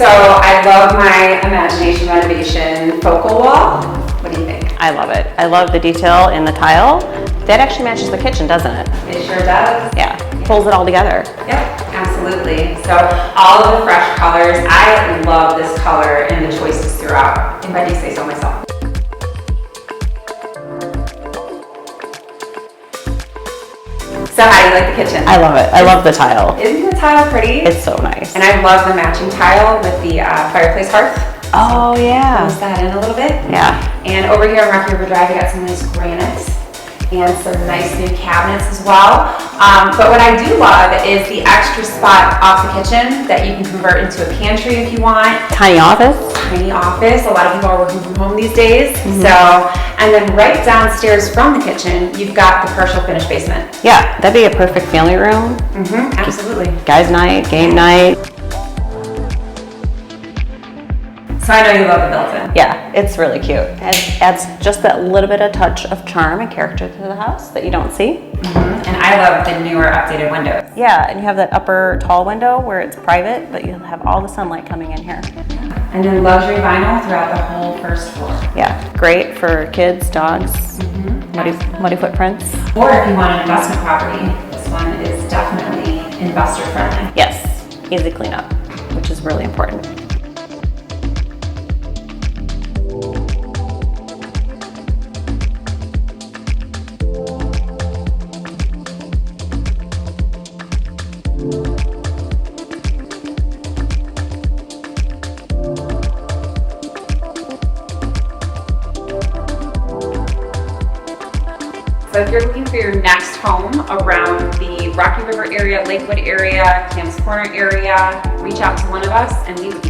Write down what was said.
So I love my imagination renovation focal wall. What do you think? I love it. I love the detail in the tile. That actually matches the kitchen, doesn't it? It sure does. Yeah, pulls it all together. Yep, absolutely. So all of the fresh colors. I love this color and the choices throughout, if I do say so myself. So how do you like the kitchen? I love it. I love the tile. Isn't the tile pretty? It's so nice. And I love the matching tile with the fireplace hearth. Oh yeah. Close that in a little bit. Yeah. And over here on Rocky River Drive, you got some nice granite and some nice new cabinets as well. But what I do love is the extra spot off the kitchen that you can convert into a pantry if you want. Tiny office. Tiny office. A lot of people are working from home these days. So, and then right downstairs from the kitchen, you've got the partial finished basement. Yeah, that'd be a perfect family room. Absolutely. Guys' night, game night. So I know you love the built-in. Yeah, it's really cute. It adds just that little bit of touch of charm and character to the house that you don't see. And I love the newer updated windows. Yeah, and you have that upper tall window where it's private, but you'll have all the sunlight coming in here. And then luxury vinyl throughout the whole first floor. Yeah, great for kids, dogs, muddy footprints. Or if you want an investment property, this one is definitely investor friendly. Yes, easy cleanup, which is really important. So if you're looking for your next home around the Rocky River area, Lakewood area, Kamm's Corner area, reach out to one of us and we would be